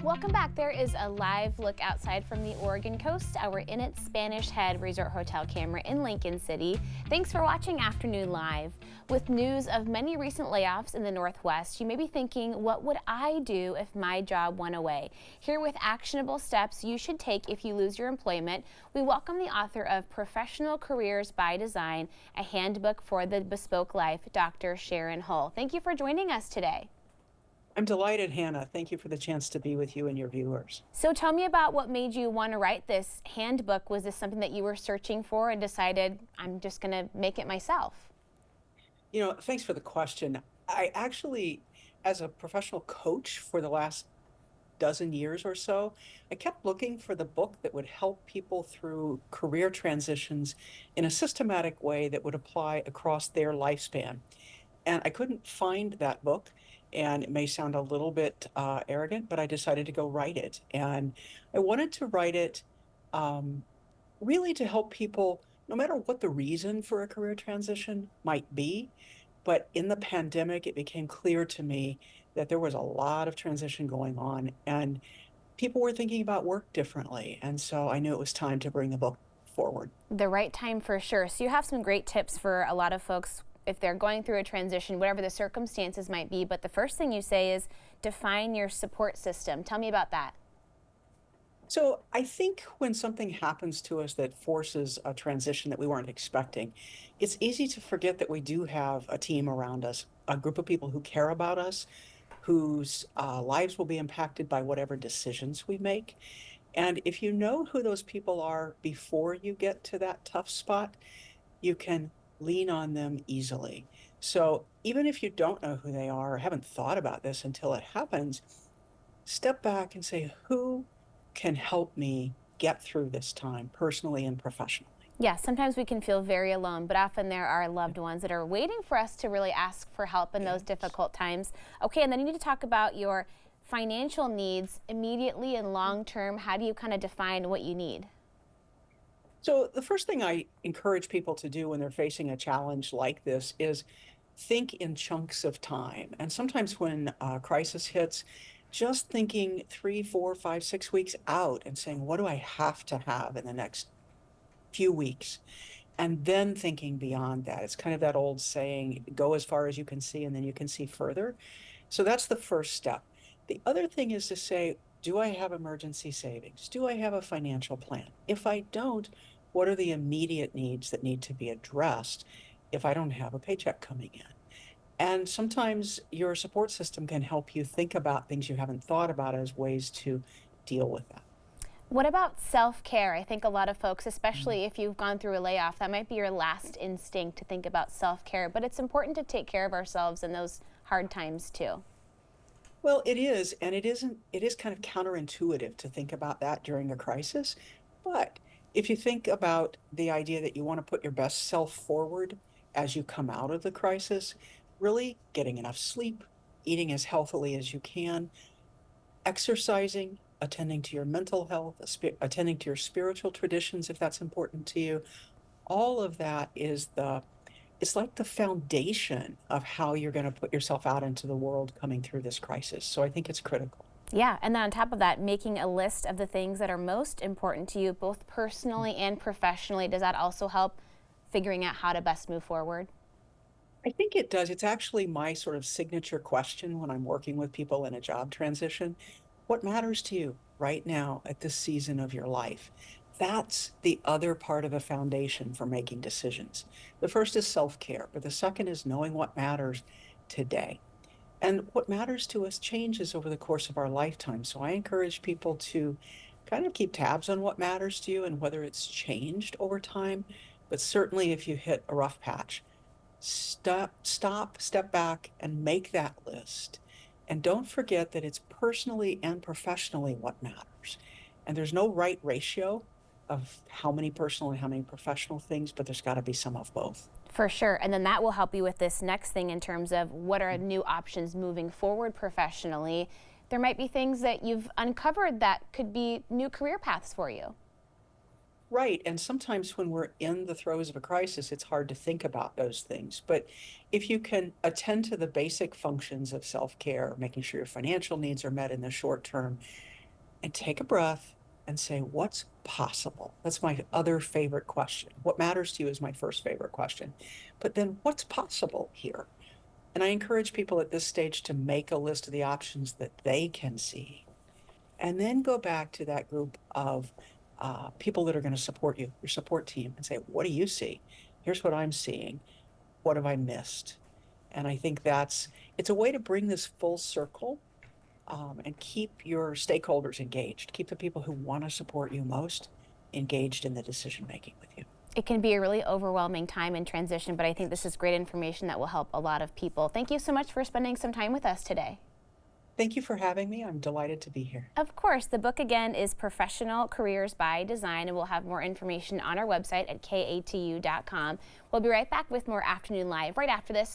Welcome back. There is a live look outside from the Oregon coast, our In It Spanish Head Resort Hotel camera in Lincoln City. Thanks for watching Afternoon Live. With news of many recent layoffs in the Northwest, you may be thinking, what would I do if my job went away? Here with actionable steps you should take if you lose your employment, we welcome the author of Professional Careers by Design, a handbook for the bespoke life, Dr. Sharon Hull. Thank you for joining us today. I'm delighted, Hannah. Thank you for the chance to be with you and your viewers. So tell me about what made you want to write this handbook. Was this something that you were searching for and decided, I'm just going to make it myself? Thanks for the question. I actually, as a professional coach for the last dozen years or so, I kept looking for the book that would help people through career transitions in a systematic way that would apply across their lifespan. And I couldn't find that book. And it may sound a little bit arrogant, but I decided to go write it. And I wanted to write it um, really to help people, no matter what the reason for a career transition might be. But in the pandemic, it became clear to me that there was a lot of transition going on and people were thinking about work differently. And so I knew it was time to bring the book forward. The right time for sure. So you have some great tips for a lot of folks if they're going through a transition, whatever the circumstances might be. But the first thing you say is define your support system. Tell me about that. So I think when something happens to us that forces a transition that we weren't expecting, it's easy to forget that we do have a team around us, a group of people who care about us, whose lives will be impacted by whatever decisions we make. And if you know who those people are before you get to that tough spot, you can lean on them easily. So even if you don't know who they are or haven't thought about this until it happens, step back and say, who can help me get through this time personally and professionally? Yeah, sometimes we can feel very alone, but often there are loved ones that are waiting for us to really ask for help in those difficult times. Okay, and then you need to talk about your financial needs immediately and long term. How do you kind of define what you need? So, the first thing I encourage people to do when they're facing a challenge like this is think in chunks of time. And sometimes when a crisis hits, just thinking 3, 4, 5, 6 weeks out and saying, what do I have to have in the next few weeks? And then thinking beyond that. It's kind of that old saying, go as far as you can see, and then you can see further. So that's the first step. The other thing is to say, do I have emergency savings? Do I have a financial plan? If I don't, what are the immediate needs that need to be addressed if I don't have a paycheck coming in? And sometimes your support system can help you think about things you haven't thought about as ways to deal with that. What about self-care? I think a lot of folks, especially if you've gone through a layoff, that might be your last instinct to think about self-care, but it's important to take care of ourselves in those hard times too. Well, it is, and it is kind of counterintuitive to think about that during a crisis. But if you think about the idea that you want to put your best self forward as you come out of the crisis, really getting enough sleep, eating as healthily as you can, exercising, attending to your mental health, attending to your spiritual traditions if that's important to you, all of that is it's like the foundation of how you're going to put yourself out into the world coming through this crisis. So I think it's critical. Yeah, and then on top of that, making a list of the things that are most important to you, both personally and professionally, does that also help figuring out how to best move forward? I think it does. It's actually my sort of signature question when I'm working with people in a job transition. What matters to you right now at this season of your life? That's the other part of the foundation for making decisions. The first is self care, but the second is knowing what matters today. And what matters to us changes over the course of our lifetime. So I encourage people to kind of keep tabs on what matters to you and whether it's changed over time. But certainly, if you hit a rough patch, step back, and make that list. And don't forget that it's personally and professionally what matters. And there's no right ratio of how many personal and how many professional things, but there's got to be some of both. For sure. And then that will help you with this next thing in terms of what are new options moving forward professionally. There might be things that you've uncovered that could be new career paths for you. Right. And sometimes when we're in the throes of a crisis, it's hard to think about those things. But if you can attend to the basic functions of self care, making sure your financial needs are met in the short term, and take a breath and say, what's possible? That's my other favorite question. What matters to you is my first favorite question. But then what's possible here? And I encourage people at this stage to make a list of the options that they can see, and then go back to that group of people that are going to support you, your support team, and say, what do you see? Here's what I'm seeing. What have I missed? And I think it's a way to bring this full circle, and keep your stakeholders engaged, keep the people who want to support you most engaged in the decision making with you. It can be a really overwhelming time in transition, but I think this is great information that will help a lot of people. Thank you so much for spending some time with us today. Thank you for having me. I'm delighted to be here. Of course, the book again is Professional Careers by Design, and we'll have more information on our website at katu.com. We'll be right back with more Afternoon Live right after this.